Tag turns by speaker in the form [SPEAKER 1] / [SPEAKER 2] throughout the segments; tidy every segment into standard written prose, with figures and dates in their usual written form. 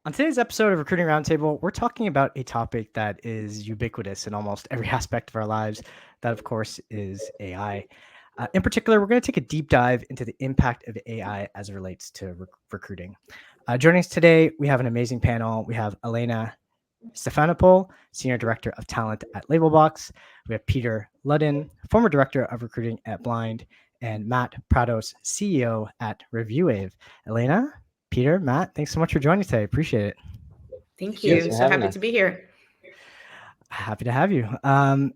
[SPEAKER 1] On today's episode of Recruiting Roundtable, we're talking about a topic that is ubiquitous in almost every aspect of our lives. That, of course, is AI. In particular, we're going to take a deep dive into the impact of AI as it relates to recruiting. Joining us today, we have an amazing panel. We have Elena Stefanopol, Senior Director of Talent at Labelbox. We have Peter Ludden, former Director of Recruiting at Blind, and Matt Prados, CEO at ReviewWave. Elena, Peter, Matt, thanks so much for joining today. Appreciate it.
[SPEAKER 2] Thank you. So happy to be here.
[SPEAKER 1] Happy to have you.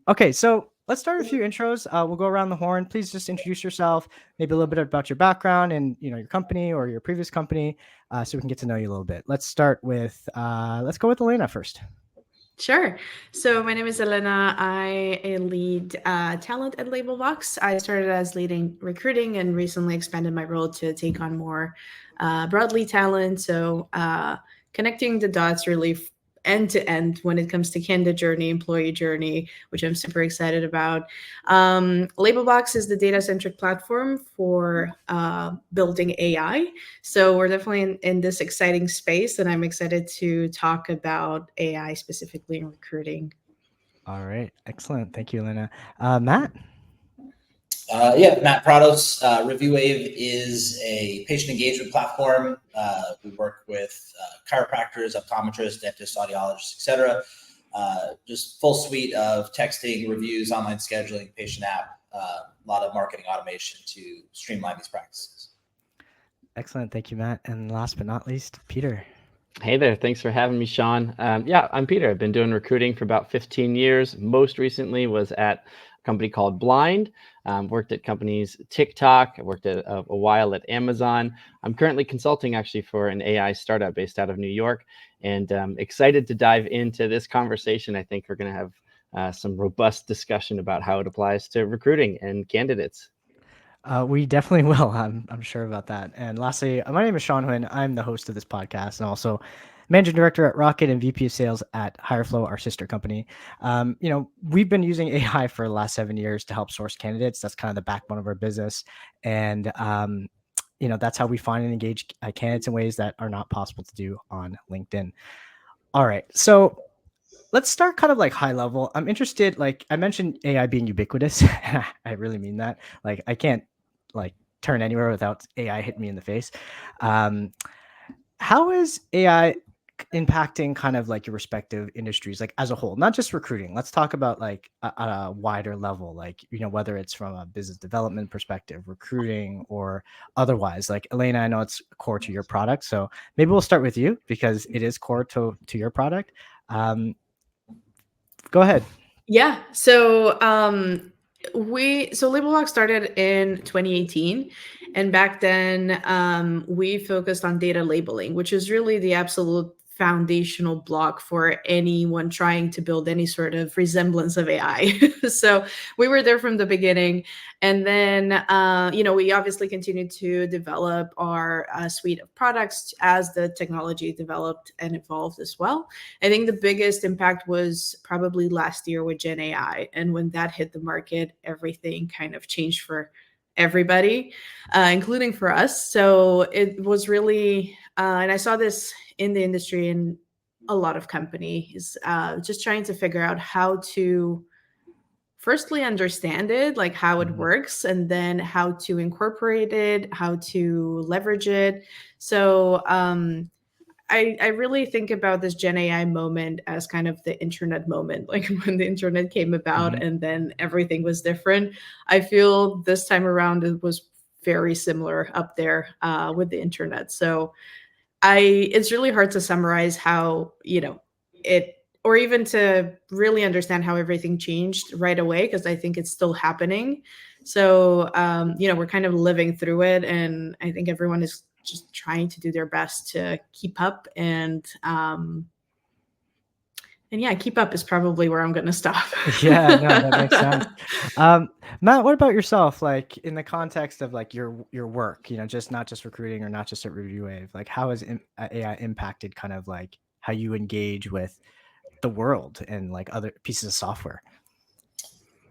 [SPEAKER 1] Okay, so let's start with a few intros. We'll go around the horn. Please just introduce yourself, maybe a little bit about your background and your company or your previous company, so we can get to know you a little bit. Let's start with let's go with Elena first.
[SPEAKER 2] Sure. So my name is Elena. I lead talent at Labelbox. I started as leading recruiting and recently expanded my role to take on more broadly talent. So connecting the dots really end to end when it comes to candidate journey, employee journey, which I'm super excited about. Labelbox is the data-centric platform for building AI. So we're definitely in this exciting space, and I'm excited to talk about AI specifically in recruiting.
[SPEAKER 1] All right, excellent. Thank you, Elena. Matt?
[SPEAKER 3] Matt Prados. ReviewWave is a patient engagement platform. We work with chiropractors, optometrists, dentists, audiologists, etc. Just full suite of texting, reviews, online scheduling, patient app, a lot of marketing automation to streamline these practices.
[SPEAKER 1] Excellent. Thank you, Matt. And last but not least, Peter.
[SPEAKER 4] Hey there. Thanks for having me, Sean. I'm Peter. I've been doing recruiting for about 15 years. Most recently was at a company called Blind. Worked at companies TikTok. I worked at a while at Amazon. I'm currently consulting actually for an AI startup based out of New York, and excited to dive into this conversation. I think we're going to have some robust discussion about how it applies to recruiting and candidates.
[SPEAKER 1] We definitely will. I'm sure about that. And lastly, my name is Sean Huynh. I'm the host of this podcast and also Managing Director at Rocket and VP of Sales at HireFlow, our sister company. We've been using AI for the last 7 years to help source candidates. That's kind of the backbone of our business. And, that's how we find and engage candidates in ways that are not possible to do on LinkedIn. All right. So let's start kind of like high level. I'm interested, like I mentioned AI being ubiquitous. I really mean that. Like I can't like turn anywhere without AI hitting me in the face. How is AI impacting kind of like your respective industries, like as a whole, not just recruiting? Let's talk about like a wider level, like, whether it's from a business development perspective, recruiting or otherwise. Like Elena, I know it's core to your product. So maybe we'll start with you because it is core to your product. Go ahead.
[SPEAKER 2] Yeah. So Labelbox started in 2018, and back then we focused on data labeling, which is really the absolute foundational block for anyone trying to build any sort of resemblance of AI. So we were there from the beginning. And then, we obviously continued to develop our suite of products as the technology developed and evolved as well. I think the biggest impact was probably last year with Gen AI. And when that hit the market, everything kind of changed for everybody, including for us. So it was really, and I saw this in the industry and a lot of companies just trying to figure out how to firstly understand it, like how it works, and then how to incorporate it, how to leverage it. So I really think about this Gen AI moment as kind of the internet moment, like when the internet came about and then everything was different. I feel this time around it was very similar up there with the internet. So it's really hard to summarize how, it, or even to really understand how everything changed right away, because I think it's still happening. So, we're kind of living through it, and I think everyone is just trying to do their best to keep up. And keep up is probably where I'm going to stop.
[SPEAKER 1] Yeah, no, that makes sense. Matt, what about yourself? Like in the context of like your work, just not just recruiting or not just at ReviewWave, like how has AI impacted kind of like how you engage with the world and like other pieces of software?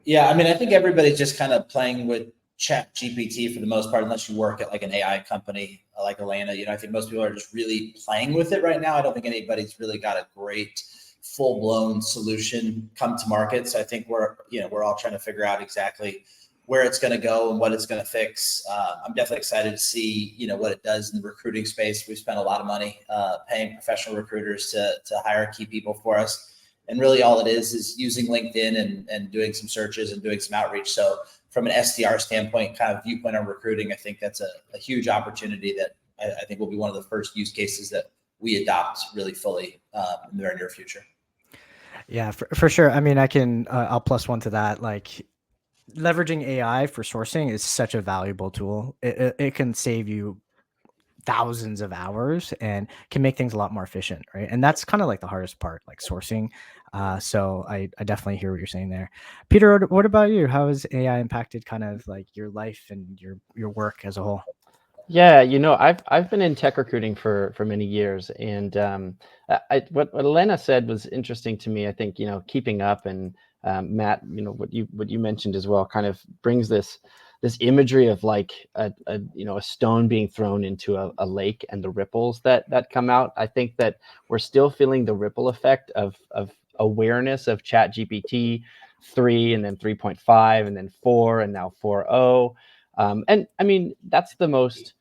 [SPEAKER 3] Yeah, I mean, I think everybody's just kind of playing with Chat GPT for the most part, unless you work at like an AI company. like Elena. I think most people are just really playing with it right now. I don't think anybody's really got a great full-blown solution come to market. So I think we're all trying to figure out exactly where it's going to go and what it's going to fix. I'm definitely excited to see, what it does in the recruiting space. We spent a lot of money paying professional recruiters to hire key people for us. And really all it is using LinkedIn and doing some searches and doing some outreach. So from an SDR standpoint, kind of viewpoint on recruiting, I think that's a huge opportunity that I think will be one of the first use cases that we adopt really fully in the very near future.
[SPEAKER 1] Yeah, for sure. I mean, I'll plus one to that. Like, leveraging AI for sourcing is such a valuable tool. It can save you thousands of hours and can make things a lot more efficient, right? And that's kind of like the hardest part, like sourcing. So I definitely hear what you're saying there. Peter, what about you? How has AI impacted kind of like your life and your work as a whole?
[SPEAKER 4] Yeah, I've been in tech recruiting for many years, and what Elena said was interesting to me. I think keeping up, and Matt, what you mentioned as well, kind of brings this imagery of like a stone being thrown into a lake and the ripples that come out. I think that we're still feeling the ripple effect of awareness of ChatGPT 3 and then 3.5 and then 4 and now 4.0. And I mean, that's the most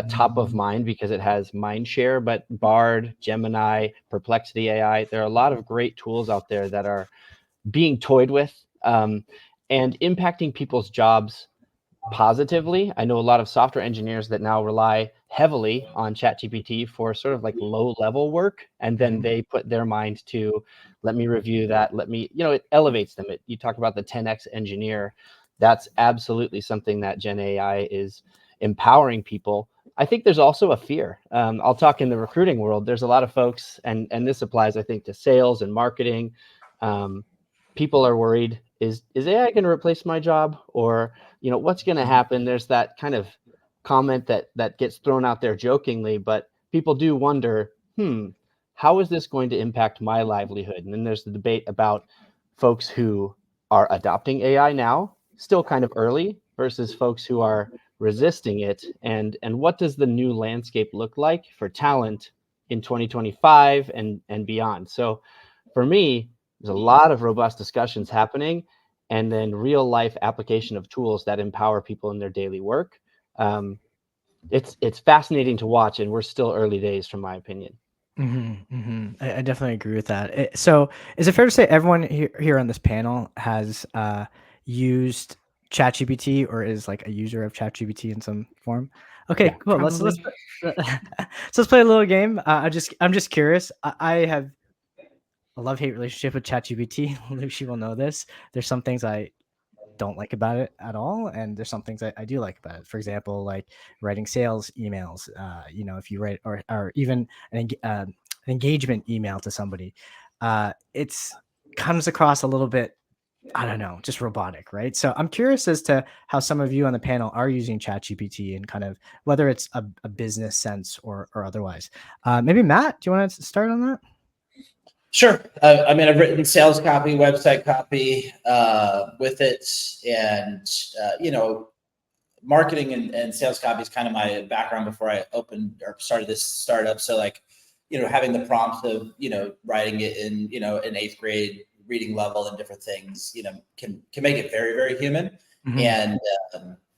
[SPEAKER 4] top of mind because it has mind share, but Bard, Gemini, Perplexity AI, there are a lot of great tools out there that are being toyed with and impacting people's jobs positively. I know a lot of software engineers that now rely heavily on ChatGPT for sort of like low level work. And then they put their mind to, let me review that. It elevates them. You talk about the 10X engineer. That's absolutely something that Gen AI is empowering people. I think there's also a fear. I'll talk in the recruiting world. There's a lot of folks, and this applies, I think, to sales and marketing. People are worried, is AI going to replace my job? Or, what's going to happen? There's that kind of comment that gets thrown out there jokingly, but people do wonder, how is this going to impact my livelihood? And then there's the debate about folks who are adopting AI now, still kind of early, versus folks who are resisting it. And what does the new landscape look like for talent in 2025 and beyond? So for me, there's a lot of robust discussions happening, and then real life application of tools that empower people in their daily work. It's fascinating to watch, and we're still early days, from my opinion.
[SPEAKER 1] I definitely agree with that. So is it fair to say everyone here on this panel has used ChatGPT or is like a user of ChatGPT in some form? Okay,
[SPEAKER 4] Yeah,
[SPEAKER 1] cool. Let's so let's play a little game. I'm just curious. I have a love-hate relationship with ChatGPT. Lucy will know this. There's some things I don't like about it at all, and there's some things I do like about it. For example, like writing sales emails. If you write or even an engagement email to somebody, it's comes across a little bit, I don't know, just robotic, right? So I'm curious as to how some of you on the panel are using ChatGPT and kind of whether it's a business sense or otherwise. Maybe Matt, do you want to start on that?
[SPEAKER 3] Sure. I've written sales copy, website copy with it, and marketing and sales copy is kind of my background before I opened or started this startup. So like, having the prompts of writing it in an 8th grade reading level and different things, can make it very, very human. Mm-hmm. And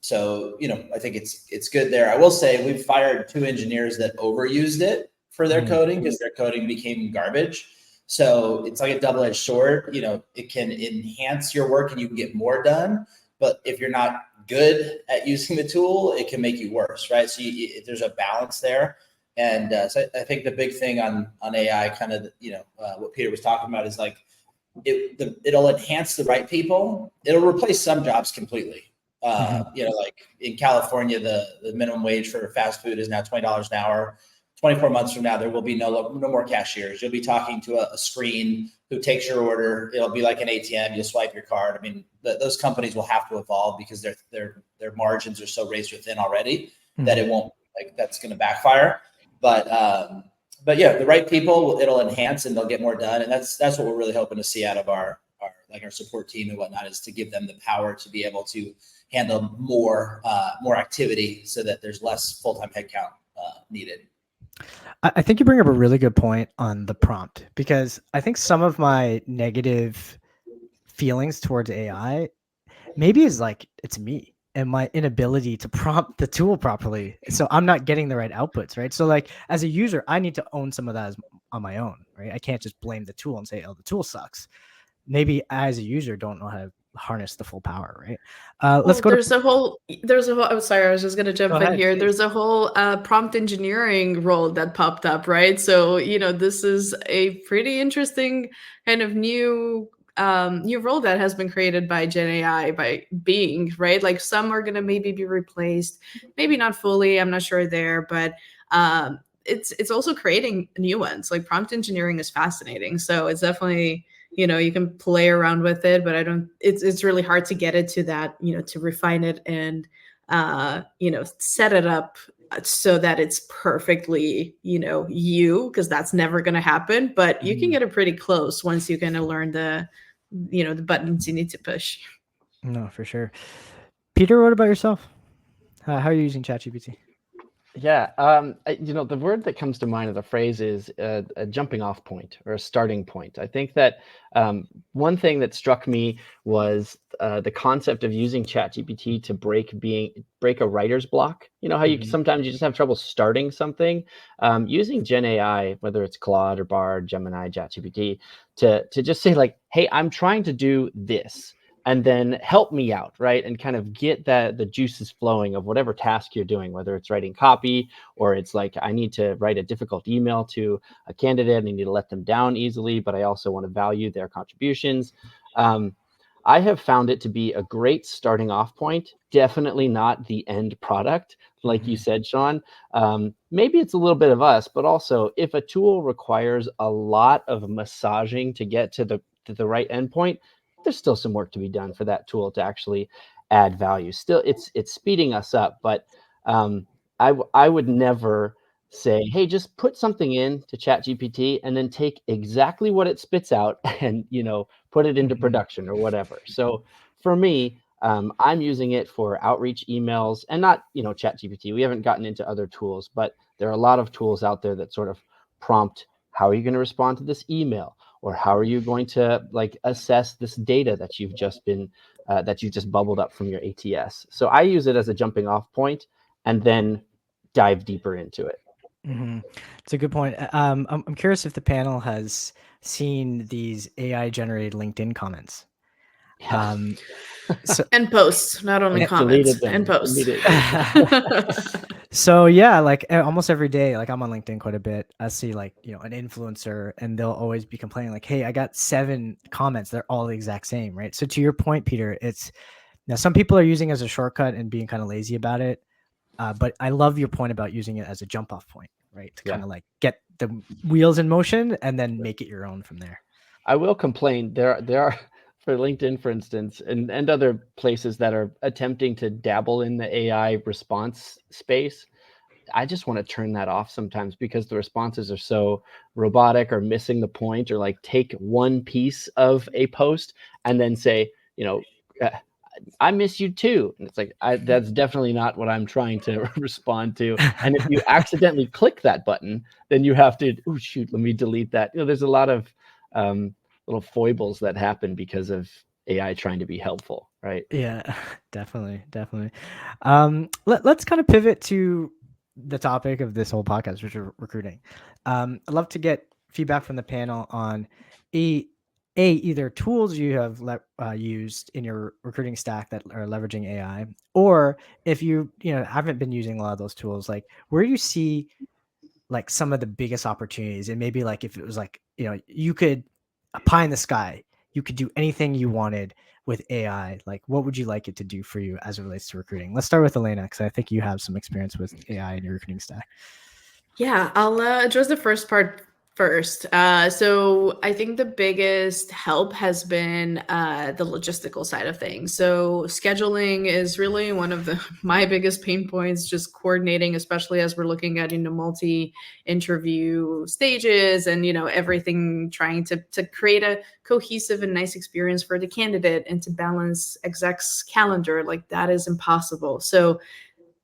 [SPEAKER 3] so I think it's good there. I will say we've fired 2 engineers that overused it for their coding because their coding became garbage. So it's like a double-edged sword. It can enhance your work and you can get more done. But if you're not good at using the tool, it can make you worse, right? So there's a balance there. And so I think the big thing on AI, kind of, what Peter was talking about is like, it'll enhance the right people. It'll replace some jobs completely. Like in California, the minimum wage for fast food is now $20 an hour. 24 months from now, there will be no more cashiers. You'll be talking to a screen who takes your order. It'll be like an ATM. You'll swipe your card. I mean, those companies will have to evolve because their margins are so razor thin already that it won't, like, that's going to backfire. But yeah, the right people, it'll enhance and they'll get more done. And that's what we're really hoping to see out of our support team and whatnot, is to give them the power to be able to handle more activity so that there's less full-time headcount needed.
[SPEAKER 1] I think you bring up a really good point on the prompt, because I think some of my negative feelings towards AI maybe is like it's me and my inability to prompt the tool properly. So I'm not getting the right outputs, right? So like as a user, I need to own some of that on my own, right? I can't just blame the tool and say, oh, the tool sucks. Maybe I, as a user, don't know how to harness the full power, right? Let's go
[SPEAKER 2] there's a whole oh, sorry, I was just going to jump in here.
[SPEAKER 1] Please.
[SPEAKER 2] There's a whole prompt engineering role that popped up, right? So, this is a pretty interesting kind of new role that has been created by Gen AI, by Bing, right? Like some are going to maybe be replaced, maybe not fully, I'm not sure there, but it's also creating new ones. Like prompt engineering is fascinating. So it's definitely, you can play around with it, but it's really hard to get it to that, to refine it and, set it up so that it's perfectly, because that's never going to happen, but you can get it pretty close once you kind of learn the buttons you need to push.
[SPEAKER 1] No, for sure. Peter, what about yourself? How are you using ChatGPT?
[SPEAKER 4] Yeah, the word that comes to mind, or the phrase, is a jumping off point or a starting point. I think that one thing that struck me was the concept of using ChatGPT to break a writer's block. You know how you sometimes you just have trouble starting something. Using Gen AI, whether it's Claude or Bard, Gemini, ChatGPT, to just say like, hey, I'm trying to do this, and then help me out, right? And kind of get the juices flowing of whatever task you're doing, whether it's writing copy or it's like, I need to write a difficult email to a candidate and I need to let them down easily, but I also want to value their contributions. I have found it to be a great starting off point, definitely not the end product. Like you said, Sean, maybe it's a little bit of us, but also if a tool requires a lot of massaging to get to the right endpoint, there's still some work to be done for that tool to actually add value. Still, it's speeding us up, but I would never say, hey, just put something in to ChatGPT and then take exactly what it spits out and put it into production or whatever. So for me, I'm using it for outreach emails, and not ChatGPT. We haven't gotten into other tools, but there are a lot of tools out there that sort of prompt, how are you going to respond to this email? Or how are you going to assess this data that you've just bubbled up from your ATS? So I use it as a jumping off point and then dive deeper into it.
[SPEAKER 1] It's a good point. I'm curious if the panel has seen these AI generated LinkedIn comments.
[SPEAKER 2] And posts, not only comments, and posts.
[SPEAKER 1] So yeah, like almost every day, like I'm on LinkedIn quite a bit. I see an influencer, and they'll always be complaining like, "Hey, I got 7 comments. They're all the exact same." Right. So to your point, Peter, it's now some people are using it as a shortcut and being kind of lazy about it. But I love your point about using it as a jump off point, right? To kind of like get the wheels in motion and then make it your own from there.
[SPEAKER 4] I will complain. There are for LinkedIn, for instance, and other places that are attempting to dabble in the AI response space. I just want to turn that off sometimes because the responses are so robotic or missing the point, or like take one piece of a post and then say, I miss you too. And it's like, that's definitely not what I'm trying to respond to. And if you accidentally click that button, then you have to, oh shoot, let me delete that. There's a lot of little foibles that happen because of AI trying to be helpful, right?
[SPEAKER 1] Yeah, definitely. Let's kind of pivot to the topic of this whole podcast, which is recruiting. I'd love to get feedback from the panel on either tools you have used in your recruiting stack that are leveraging AI, or if you haven't been using a lot of those tools, like where do you see like some of the biggest opportunities? And maybe like if it was like you could a pie in the sky, you could do anything you wanted with AI, like what would you like it to do for you as it relates to recruiting? Let's start with Elena, because I think you have some experience with AI in your recruiting stack.
[SPEAKER 2] Yeah, I'll address the first part first. So I think the biggest help has been the logistical side of things. So scheduling is really one of my biggest pain points, just coordinating, especially as we're looking at multi-interview stages and everything, trying to create a cohesive and nice experience for the candidate and to balance exec's calendar. Like that is impossible. So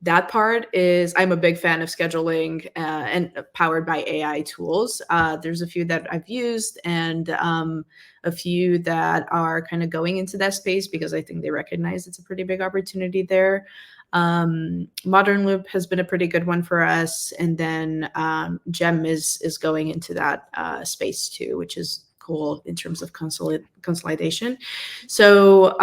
[SPEAKER 2] that part is, I'm a big fan of scheduling and powered by AI tools. There's a few that I've used, and a few that are kind of going into that space because I think they recognize it's a pretty big opportunity there. Modern Loop has been a pretty good one for us, and then Gem is going into that space too, which is cool in terms of consolidation. So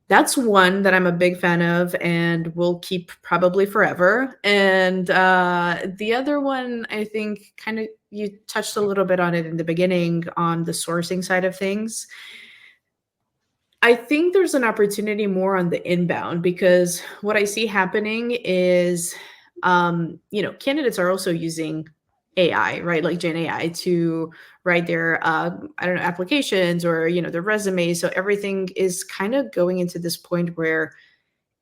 [SPEAKER 2] that's one that I'm a big fan of and will keep probably forever. And the other one, I think, kind of, you touched a little bit on it in the beginning on the sourcing side of things. I think there's an opportunity more on the inbound, because what I see happening is, candidates are also using AI, right? Like Gen AI to write their, applications or, their resumes. So everything is kind of going into this point where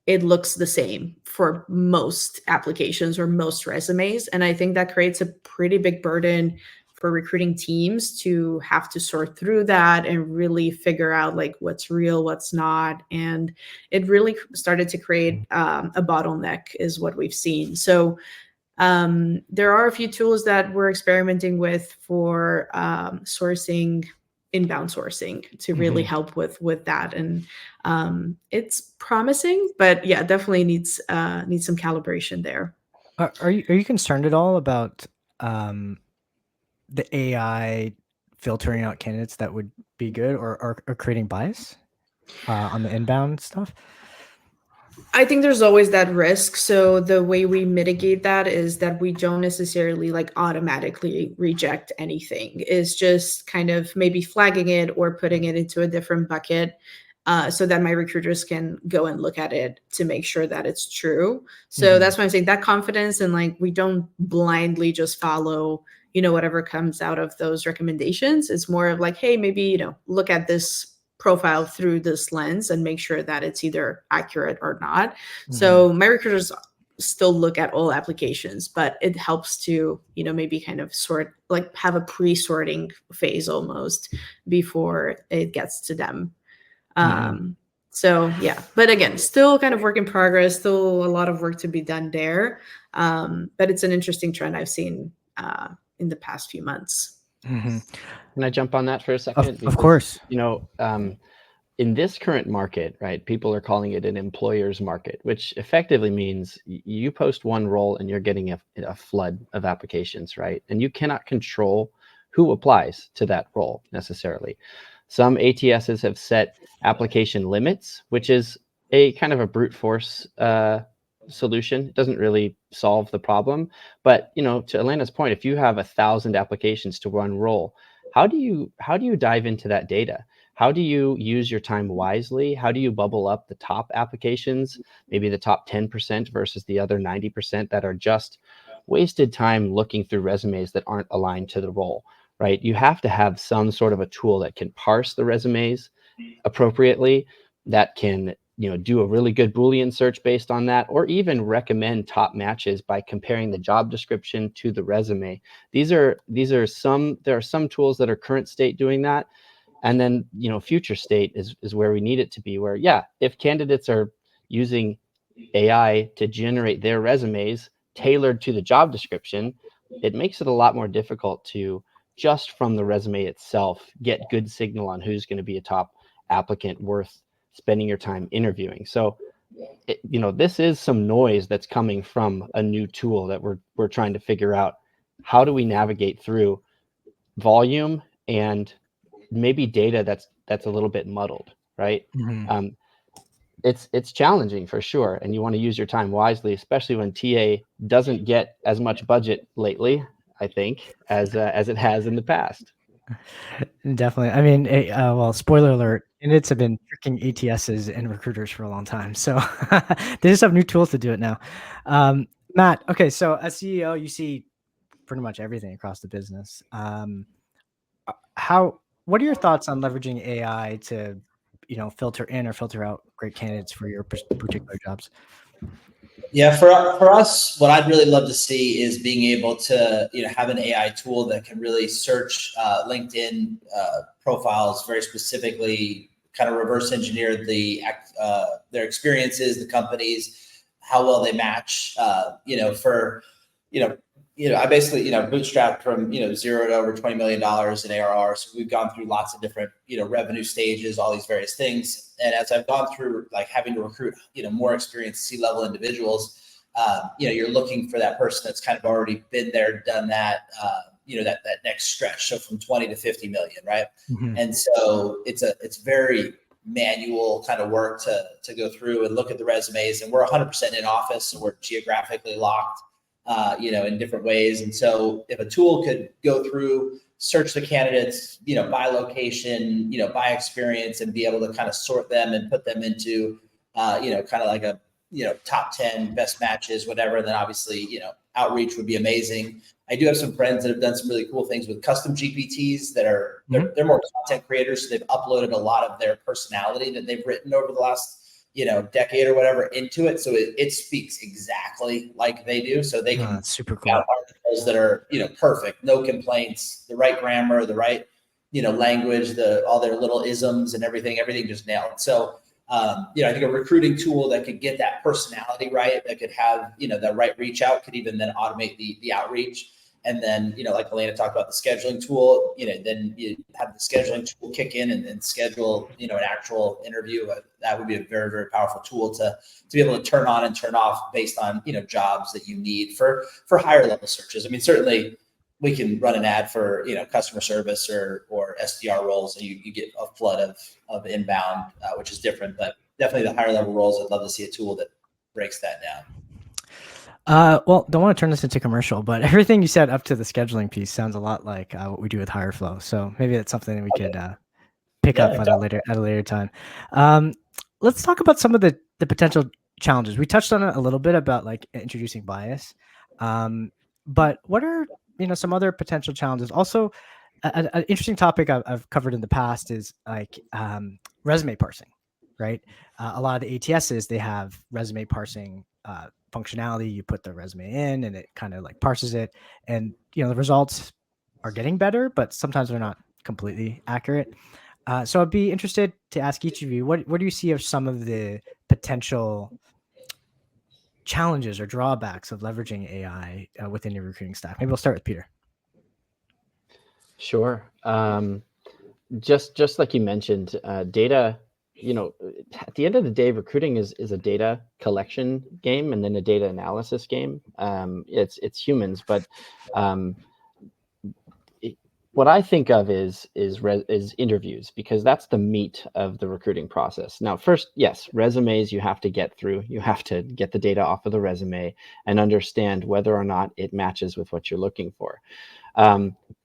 [SPEAKER 2] it looks the same for most applications or most resumes. And I think that creates a pretty big burden for recruiting teams to have to sort through that and really figure out like what's real, what's not. And it really started to create a bottleneck is what we've seen. So there are a few tools that we're experimenting with for inbound sourcing to really help with that. And it's promising, but yeah, definitely needs some calibration there.
[SPEAKER 1] Are you concerned at all about the AI filtering out candidates that would be good, or creating bias on the inbound stuff?
[SPEAKER 2] I think there's always that risk. So the way we mitigate that is that we don't necessarily like automatically reject anything. It's just kind of maybe flagging it or putting it into a different bucket so that my recruiters can go and look at it to make sure that it's true. So that's why I'm saying that confidence, and like we don't blindly just follow, whatever comes out of those recommendations. It's more of like, hey, maybe, look at this profile through this lens and make sure that it's either accurate or not. So my recruiters still look at all applications, but it helps to, maybe kind of sort, like have a pre-sorting phase almost before it gets to them. So yeah, but again, still kind of work in progress, still a lot of work to be done there. But it's an interesting trend I've seen in the past few months.
[SPEAKER 4] Can I jump on that for a second?
[SPEAKER 1] Of course.
[SPEAKER 4] In this current market, right, people are calling it an employer's market, which effectively means you post one role and you're getting a flood of applications, right? And you cannot control who applies to that role necessarily. Some ATSs have set application limits, which is a kind of a brute force solution. It doesn't really solve the problem. But, to Elena's point, if you have 1,000 applications to one role, how do you dive into that data? How do you use your time wisely? How do you bubble up the top applications, maybe the top 10% versus the other 90% that are just wasted time looking through resumes that aren't aligned to the role, right? You have to have some sort of a tool that can parse the resumes appropriately, that can, do a really good Boolean search based on that, or even recommend top matches by comparing the job description to the resume. There are some tools that are current state doing that. And then, future state is where we need it to be, where, yeah, if candidates are using AI to generate their resumes tailored to the job description, it makes it a lot more difficult to, just from the resume itself, get good signal on who's going to be a top applicant worth spending your time interviewing. So, this is some noise that's coming from a new tool that we're trying to figure out. How do we navigate through volume and maybe data that's a little bit muddled, right? It's challenging for sure, and you want to use your time wisely, especially when TA doesn't get as much budget lately, I think, as it has in the past.
[SPEAKER 1] Definitely. I mean, well, spoiler alert, candidates have been tricking ATSs and recruiters for a long time, so they just have new tools to do it now. Matt, okay, so as CEO, you see pretty much everything across the business. What are your thoughts on leveraging AI to, filter in or filter out great candidates for your particular jobs?
[SPEAKER 3] Yeah, for us, what I'd really love to see is being able to, have an AI tool that can really search LinkedIn profiles very specifically, kind of reverse engineer their experiences, the companies, how well they match. I basically, bootstrapped from, 0 to over $20 million in ARR. So we've gone through lots of different, revenue stages, all these various things. And as I've gone through like having to recruit, more experienced C-level individuals, you're looking for that person that's kind of already been there, done that, that next stretch. So from 20 to 50 million, right?
[SPEAKER 1] Mm-hmm.
[SPEAKER 3] And so it's very manual kind of work to go through and look at the resumes. And we're 100% in office, so we're geographically locked, in different ways. And so if a tool could go through, search the candidates, by location, by experience, and be able to kind of sort them and put them into, kind of like a, top 10 best matches, whatever. And then obviously, outreach would be amazing. I do have some friends that have done some really cool things with custom GPTs that are, they're more content creators. So they've uploaded a lot of their personality that they've written over the last, decade or whatever into it. So it speaks exactly like they do. So they can
[SPEAKER 1] super cool.
[SPEAKER 3] articles that are, perfect, no complaints, the right grammar, the right, language, all their little isms and everything just nailed. So, I think a recruiting tool that could get that personality right, that could have, the right reach out, could even then automate the outreach. And then, like Elena talked about the scheduling tool, then you have the scheduling tool kick in and schedule, an actual interview. That would be a very, very powerful tool to be able to turn on and turn off based on, jobs that you need for higher level searches. I mean, certainly we can run an ad for, customer service or SDR roles, and you get a flood of inbound, which is different, but definitely the higher level roles, I'd love to see a tool that breaks that down.
[SPEAKER 1] Well, don't want to turn this into commercial, but everything you said up to the scheduling piece sounds a lot like what we do with HireFlow. So maybe that's something that we could pick up at a later time. Let's talk about some of the potential challenges. We touched on it a little bit about like introducing bias, but what are some other potential challenges? Also, an interesting topic I've covered in the past is like resume parsing, right? A lot of the ATSs, they have resume parsing functionality. You put the resume in and it kind of like parses it, and the results are getting better, but sometimes they're not completely accurate. So I'd be interested to ask each of you, what do you see as some of the potential challenges or drawbacks of leveraging AI within your recruiting staff? Maybe we'll start with Peter.
[SPEAKER 4] Sure. Just like you mentioned, data, at the end of the day, recruiting is a data collection game and then a data analysis game. It's humans, but what I think of is interviews, because that's the meat of the recruiting process. Now, first, yes, resumes you have to get through. You have to get the data off of the resume and understand whether or not it matches with what you're looking for.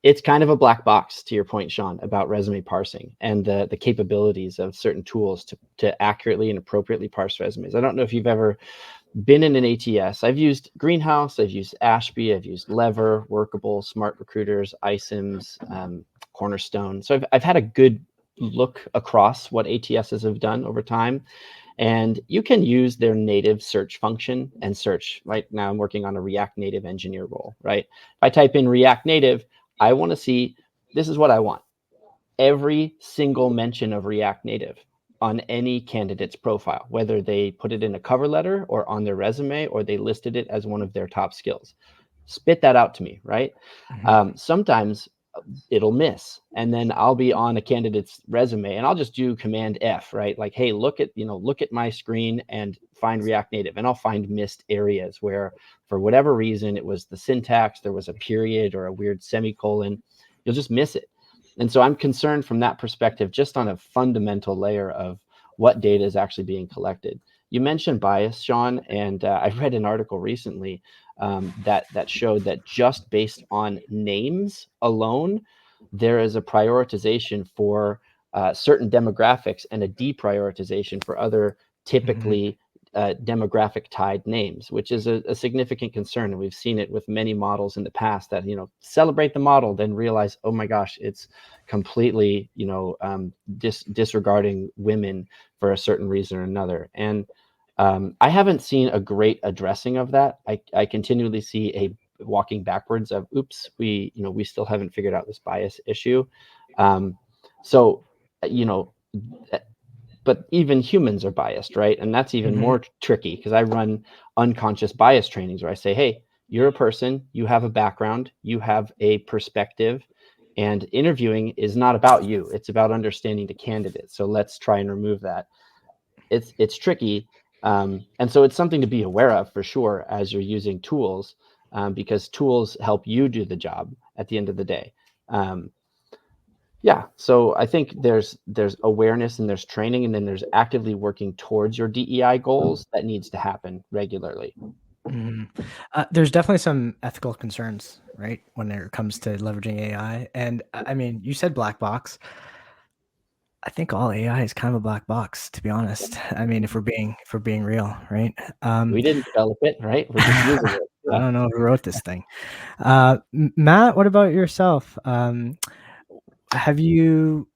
[SPEAKER 4] It's kind of a black box, to your point, Sean, about resume parsing and the capabilities of certain tools to accurately and appropriately parse resumes. I don't know if you've ever been in an ATS. I've used Greenhouse, I've used Ashby, I've used Lever, Workable, Smart Recruiters, iCIMS, Cornerstone. So I've had a good look across what ATSs have done over time. And you can use their native search function and search. Right now I'm working on a React Native engineer role, right? If I type in React Native, I want to see, this is what I want. Every single mention of React Native on any candidate's profile, whether they put it in a cover letter or on their resume, or they listed it as one of their top skills. Spit that out to me, right? Mm-hmm. Sometimes it'll miss, and then I'll be on a candidate's resume and I'll just do Command F, right? Like, hey, look at my screen and find React Native, and I'll find missed areas where for whatever reason it was the syntax, there was a period or a weird semicolon. You'll just miss it. And so I'm concerned from that perspective, just on a fundamental layer of what data is actually being collected. You mentioned bias, Sean, and I read an article recently that showed that just based on names alone, there is a prioritization for certain demographics and a deprioritization for other typically demographic tied names, which is a significant concern. And we've seen it with many models in the past that, celebrate the model, then realize, oh my gosh, it's completely, disregarding women for a certain reason or another. And I haven't seen a great addressing of that. I continually see a walking backwards of, oops, we still haven't figured out this bias issue. but even humans are biased, right? And that's even more tricky because I run unconscious bias trainings where I say, hey, you're a person, you have a background, you have a perspective, and interviewing is not about you. It's about understanding the candidate. So let's try and remove that. It's tricky. And so it's something to be aware of for sure as you're using tools, because tools help you do the job at the end of the day. Yeah, so I think there's awareness and there's training, and then there's actively working towards your DEI goals that needs to happen regularly.
[SPEAKER 1] There's definitely some ethical concerns, right, when it comes to leveraging AI. And I mean, you said black box. I think all AI is kind of a black box, to be honest. I mean, if we're being real, right?
[SPEAKER 4] We didn't develop it, right? We're just using it.
[SPEAKER 1] I
[SPEAKER 4] Yeah.
[SPEAKER 1] don't know who wrote this thing. Matt, what about yourself? Have you,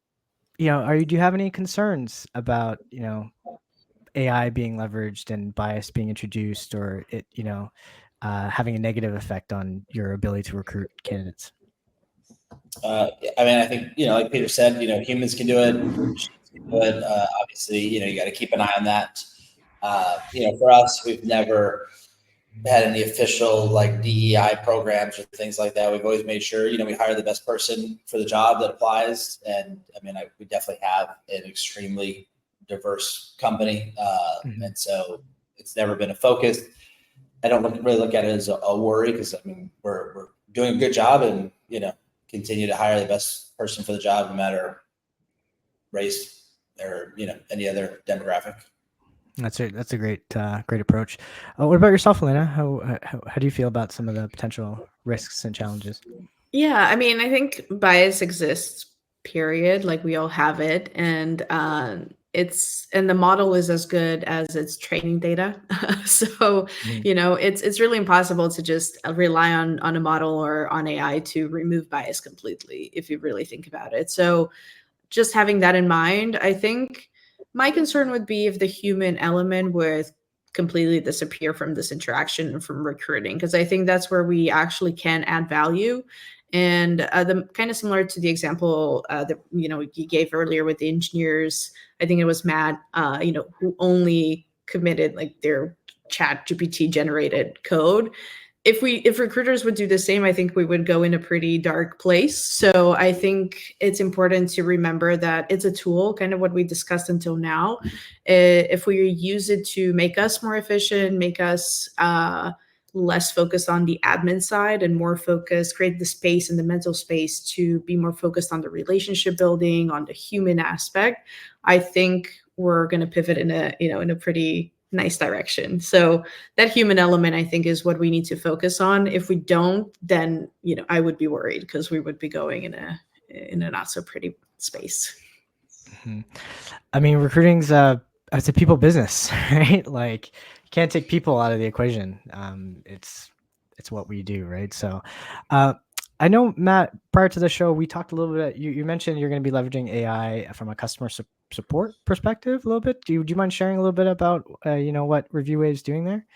[SPEAKER 1] do you have any concerns about, AI being leveraged and bias being introduced, or it, having a negative effect on your ability to recruit candidates?
[SPEAKER 3] I mean, I think, like Peter said, humans can do it, machines can do it. Obviously, you got to keep an eye on that. For us, we've never had any official like DEI programs or things like that. We've always made sure, we hire the best person for the job that applies. And I mean, we definitely have an extremely diverse company. And so it's never been a focus. I don't really look at it as a worry, because I mean, we're doing a good job, and, continue to hire the best person for the job, no matter race or, any other demographic.
[SPEAKER 1] That's a great approach. What about yourself, Elena? How do you feel about some of the potential risks and challenges?
[SPEAKER 2] Yeah, I mean, I think bias exists, period. Like, we all have it, and the model is as good as its training data. So, it's really impossible to just rely on a model or on AI to remove bias completely, if you really think about it. So, just having that in mind, I think my concern would be if the human element would completely disappear from this interaction and from recruiting, because I think that's where we actually can add value. And the kind of similar to the example that you gave earlier with the engineers, I think it was Matt, who only committed like their chat GPT generated code. If recruiters would do the same, I think we would go in a pretty dark place. So I think it's important to remember that it's a tool, kind of what we discussed until now. If we use it to make us more efficient, make us less focused on the admin side and more focused, create the space and the mental space to be more focused on the relationship building, on the human aspect, I think we're going to pivot in a pretty nice direction. So that human element, I think, is what we need to focus on. If we don't, then I would be worried, because we would be going in a not so pretty space.
[SPEAKER 1] I mean, recruiting's it's a people business, right? Like, you can't take people out of the equation. It's what we do, right? So, I know, Matt, prior to the show, we talked a little bit. You mentioned you're going to be leveraging AI from a customer support perspective a little bit. Do you mind sharing a little bit about what ReviewWave's doing there?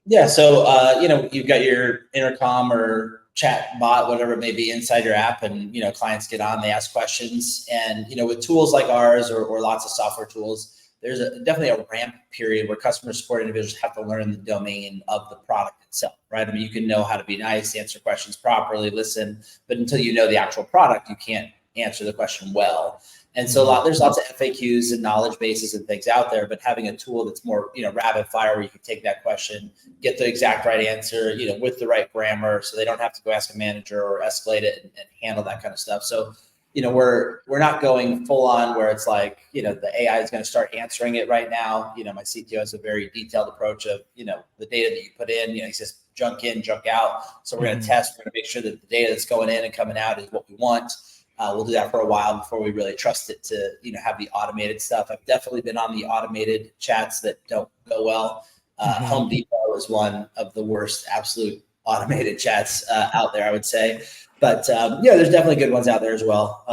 [SPEAKER 3] Yeah. So, you've got your intercom or chat bot, whatever it may be, inside your app, and, clients get on, they ask questions, and, with tools like ours or lots of software tools, there's definitely a ramp period where customer support individuals have to learn the domain of the product itself, right? I mean, you can know how to be nice, answer questions properly, listen, but until you know the actual product, you can't answer the question well. And so there's lots of FAQs and knowledge bases and things out there, but having a tool that's more, rapid fire, where you can take that question, get the exact right answer, with the right grammar, so they don't have to go ask a manager or escalate it and handle that kind of stuff. So, we're not going full on where it's like, the AI is going to start answering it right now. My CTO has a very detailed approach of, the data that you put in, he says, junk in, junk out. So we're going to test, we're going to make sure that the data that's going in and coming out is what we want. We'll do that for a while before we really trust it to, have the automated stuff. I've definitely been on the automated chats that don't go well. Home Depot is one of the worst absolute automated chats out there, I would say. But there's definitely good ones out there as well.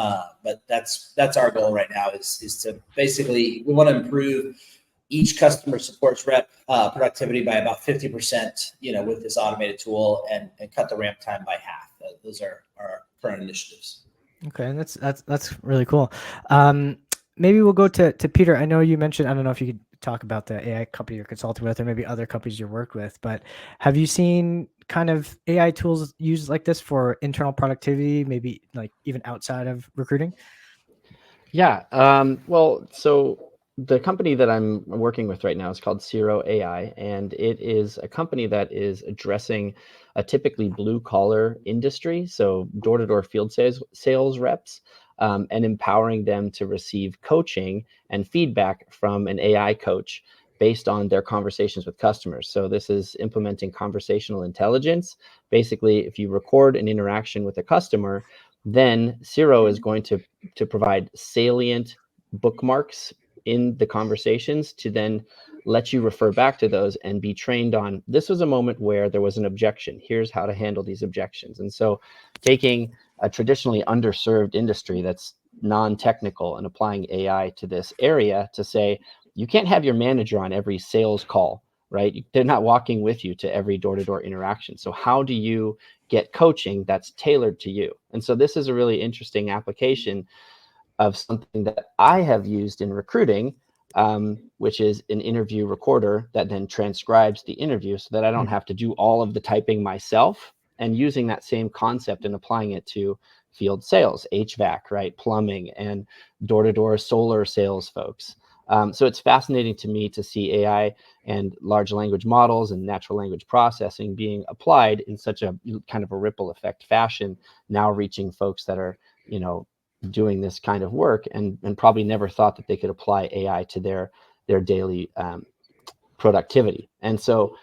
[SPEAKER 3] But that's our goal right now is to basically, we want to improve each customer support's rep productivity by about 50%, with this automated tool, and cut the ramp time by half. Those are our current initiatives.
[SPEAKER 1] Okay, that's really cool. maybe we'll go to Peter. I know you mentioned, I don't know if you could talk about the AI company you're consulting with or maybe other companies you worked with, but have you seen kind of AI tools used like this for internal productivity, maybe like even outside of recruiting?
[SPEAKER 4] Yeah. Well, so the company that I'm working with right now is called Zero AI, and it is a company that is addressing a typically blue collar industry, so door to door field sales reps, and empowering them to receive coaching and feedback from an AI coach based on their conversations with customers. So this is implementing conversational intelligence. Basically, if you record an interaction with a customer, then Zero is going to provide salient bookmarks in the conversations to then let you refer back to those and be trained on, this was a moment where there was an objection. Here's how to handle these objections. And so taking a traditionally underserved industry that's non-technical and applying AI to this area to say, you can't have your manager on every sales call, right? They're not walking with you to every door-to-door interaction. So how do you get coaching that's tailored to you? And so this is a really interesting application of something that I have used in recruiting, which is an interview recorder that then transcribes the interview so that I don't have to do all of the typing myself, and using that same concept and applying it to field sales, HVAC, right, plumbing, and door-to-door solar sales folks. So it's fascinating to me to see AI and large language models and natural language processing being applied in such a kind of a ripple effect fashion, now reaching folks that are, doing this kind of work and probably never thought that they could apply AI to their daily productivity. And so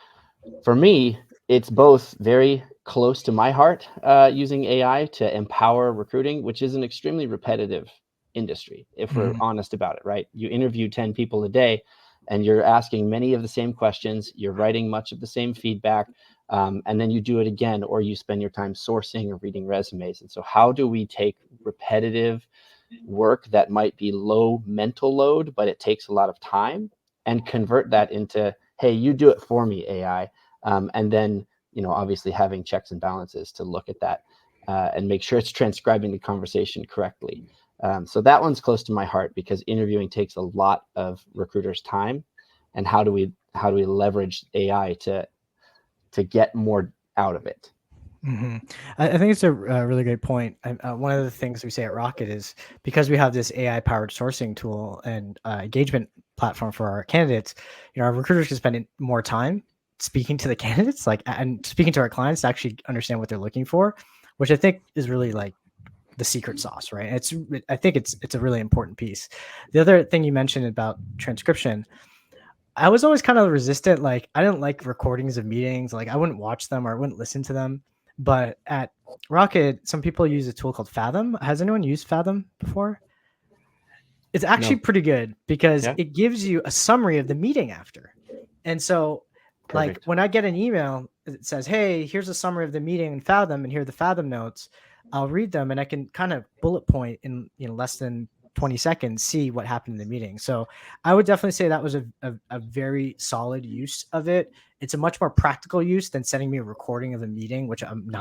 [SPEAKER 4] for me, it's both very close to my heart, using AI to empower recruiting, which is an extremely repetitive industry, if we're honest about it, right? You interview 10 people a day and you're asking many of the same questions, you're writing much of the same feedback, and then you do it again, or you spend your time sourcing or reading resumes. And so how do we take repetitive work that might be low mental load, but it takes a lot of time, and convert that into, hey, you do it for me, AI. And then, obviously having checks and balances to look at that and make sure it's transcribing the conversation correctly. So that one's close to my heart because interviewing takes a lot of recruiters' time. And how do we leverage AI to get more out of it?
[SPEAKER 1] I think it's a really great point. One of the things we say at Rocket is because we have this AI powered sourcing tool and engagement platform for our candidates, our recruiters can spend more time speaking to the candidates, and speaking to our clients to actually understand what they're looking for, which I think is really like the secret sauce, right? I think it's a really important piece. The other thing you mentioned about transcription, I was always kind of resistant. Like, I didn't like recordings of meetings. Like, I wouldn't watch them or I wouldn't listen to them. But at Rocket, some people use a tool called Fathom. Has anyone used Fathom before? It's actually pretty good because it gives you a summary of the meeting after. And so, like, when I get an email that says, hey, here's a summary of the meeting in Fathom, and here are the Fathom notes, I'll read them and I can kind of bullet point in less than 20 seconds, see what happened in the meeting. So I would definitely say that was a very solid use of it. It's a much more practical use than sending me a recording of a meeting, which I'm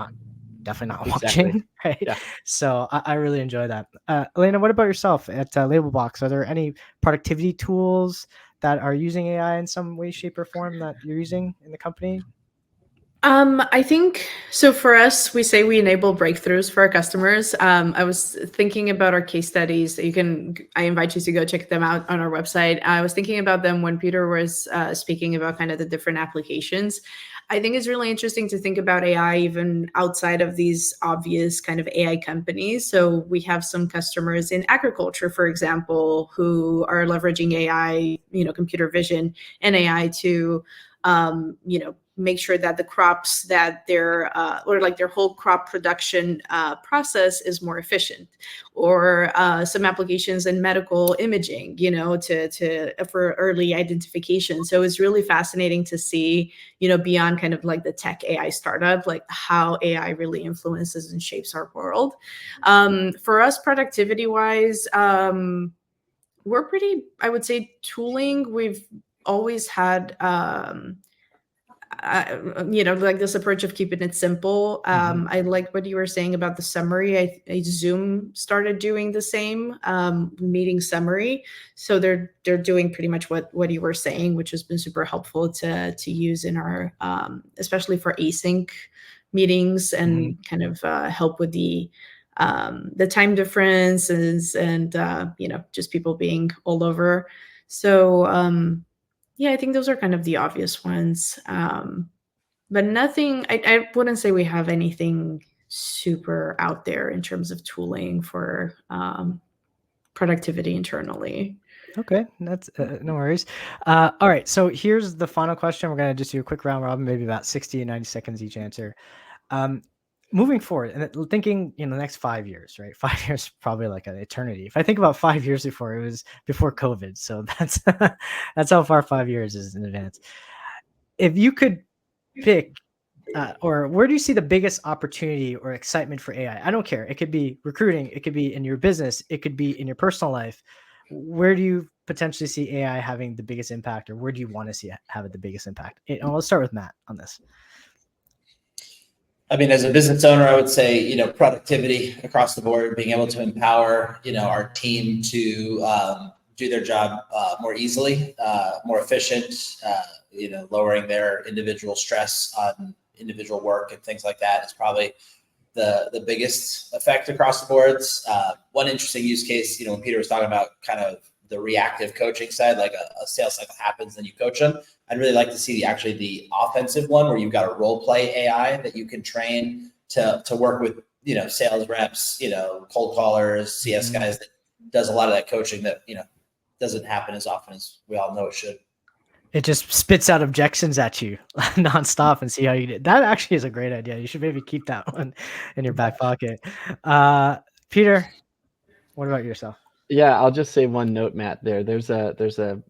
[SPEAKER 1] definitely not watching. Right. Yeah. So I really enjoy that. Elena, what about yourself at Labelbox? Are there any productivity tools that are using AI in some way, shape, or form that you're using in the company?
[SPEAKER 2] I think so. For us, we say we enable breakthroughs for our customers. I was thinking about our case studies. I invite you to go check them out on our website. I was thinking about them when Peter was speaking about kind of the different applications. I think it's really interesting to think about AI even outside of these obvious kind of AI companies. So we have some customers in agriculture, for example, who are leveraging AI, computer vision and AI to, make sure that the crops that they're or like their whole crop production process is more efficient, or some applications in medical imaging, for early identification. So it's really fascinating to see, beyond kind of like the tech AI startup, like how AI really influences and shapes our world. For us, productivity wise, we're pretty, I would say, tooling. We've always had like this approach of keeping it simple. I like what you were saying about the summary. Zoom started doing the same meeting summary, so they're doing pretty much what you were saying, which has been super helpful to use in our especially for async meetings and kind of help with the time differences and just people being all over. So yeah, I think those are kind of the obvious ones. But nothing, I wouldn't say we have anything super out there in terms of tooling for productivity internally.
[SPEAKER 1] Okay, that's no worries. All right, so here's the final question. We're going to just do a quick round robin, maybe about 60 and 90 seconds each answer. Moving forward and thinking, the next 5 years, right? 5 years, probably like an eternity. If I think about 5 years before, it was before COVID. So that's that's how far 5 years is in advance. If you could pick, or where do you see the biggest opportunity or excitement for AI? I don't care. It could be recruiting. It could be in your business. It could be in your personal life. Where do you potentially see AI having the biggest impact, or where do you want to see it have the biggest impact? And let's start with Matt on this.
[SPEAKER 3] I mean, as a business owner, I would say, productivity across the board, being able to empower, our team to do their job more easily, more efficient, lowering their individual stress on individual work and things like that is probably the biggest effect across the boards. One interesting use case, when Peter was talking about kind of the reactive coaching side, like a sales cycle happens and you coach them. I'd really like to see the offensive one where you've got a role play AI that you can train to work with, sales reps, cold callers, CS guys that does a lot of that coaching that, doesn't happen as often as we all know it should.
[SPEAKER 1] It just spits out objections at you nonstop and see how you did. That actually is a great idea. You should maybe keep that one in your back pocket. Peter, what about yourself?
[SPEAKER 4] Yeah, I'll just say one note, Matt. There's a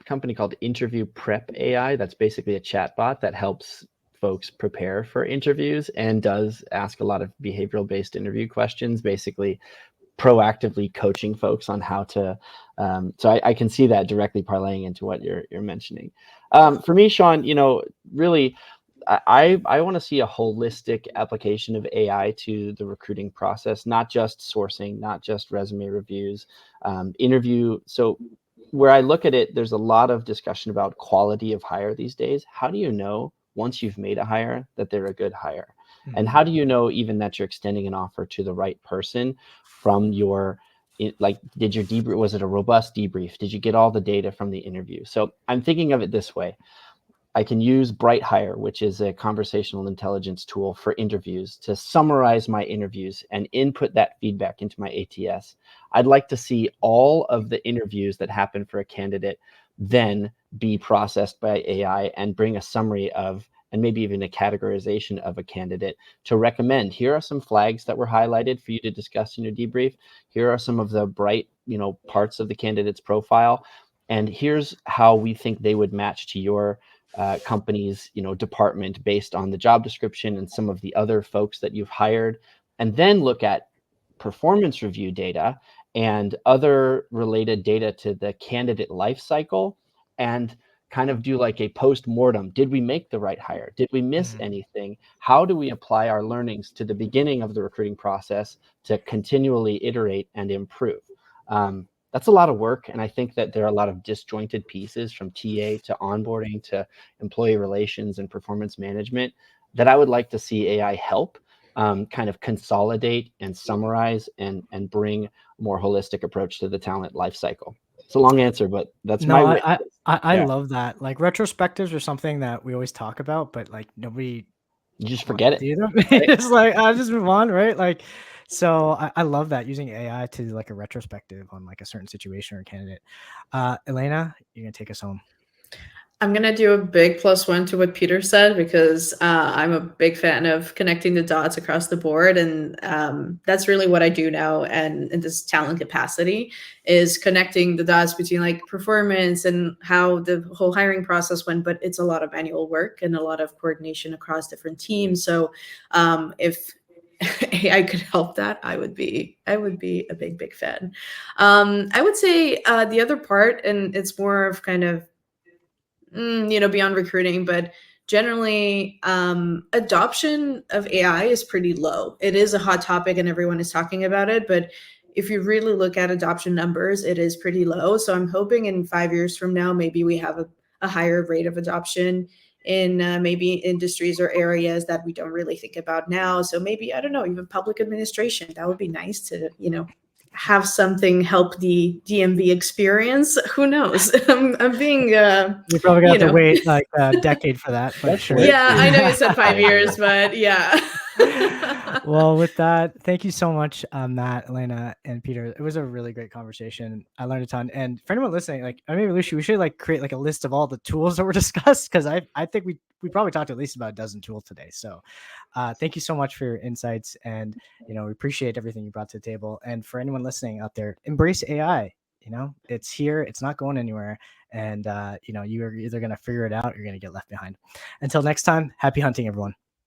[SPEAKER 4] company called Interview Prep AI that's basically a chatbot that helps folks prepare for interviews and does ask a lot of behavioral-based interview questions, basically proactively coaching folks on how to. So I can see that directly parlaying into what you're mentioning. For me, Sean, really, I want to see a holistic application of AI to the recruiting process, not just sourcing, not just resume reviews, interview. So where I look at it, there's a lot of discussion about quality of hire these days. How do you know once you've made a hire that they're a good hire? And how do you know even that you're extending an offer to the right person from your, did your debrief, was it a robust debrief? Did you get all the data from the interview? So I'm thinking of it this way. I can use Bright Hire, which is a conversational intelligence tool for interviews, to summarize my interviews and input that feedback into my ATS. I'd like to see all of the interviews that happen for a candidate then be processed by AI and bring a summary of, and maybe even a categorization of a candidate to recommend. Here are some flags that were highlighted for you to discuss in your debrief. Here are some of the bright, parts of the candidate's profile. And here's how we think they would match to your company's department based on the job description and some of the other folks that you've hired, and then look at performance review data and other related data to the candidate life cycle and kind of do like a post-mortem. Did we make the right hire? Did we miss anything? How do we apply our learnings to the beginning of the recruiting process to continually iterate and improve? That's a lot of work. And I think that there are a lot of disjointed pieces from TA to onboarding to employee relations and performance management that I would like to see AI help kind of consolidate and summarize and bring a more holistic approach to the talent lifecycle. It's a long answer, but that's my.
[SPEAKER 1] I love that. Like retrospectives are something that we always talk about, but like nobody.
[SPEAKER 4] You just forget it.
[SPEAKER 1] Right? It's like I just move on, right? Like, so I love that, using AI to like a retrospective on like a certain situation or candidate. Elena, you're gonna take us home.
[SPEAKER 2] I'm going to do a big +1 to what Peter said, because I'm a big fan of connecting the dots across the board. And that's really what I do now. And in this talent capacity is connecting the dots between like performance and how the whole hiring process went. But it's a lot of manual work and a lot of coordination across different teams. So if AI could help that, I would be a big fan. I would say the other part, and it's more of kind of beyond recruiting, but generally adoption of AI is pretty low. It is a hot topic and everyone is talking about it, but if you really look at adoption numbers, it is pretty low. So I'm hoping in 5 years from now, maybe we have a higher rate of adoption in maybe industries or areas that we don't really think about now. So maybe, I don't know, even public administration. That would be nice to, have something help the DMV experience. Who knows? I'm being
[SPEAKER 1] You're probably gonna have to wait like a decade for that, but
[SPEAKER 3] That's
[SPEAKER 1] sure.
[SPEAKER 3] weird.
[SPEAKER 2] yeah, I know you said 5 years, but yeah.
[SPEAKER 1] Well, with that, thank you so much, Matt, Elena, and Peter. It was a really great conversation. I learned a ton. And for anyone listening, like, I mean, Lucy, we should like create like a list of all the tools that were discussed, because I think we probably talked at least about a dozen tools today. So thank you so much for your insights, and we appreciate everything you brought to the table. And for anyone listening out there, embrace AI. It's here, it's not going anywhere, and you're either going to figure it out or you're going to get left behind. Until next time, happy hunting, everyone.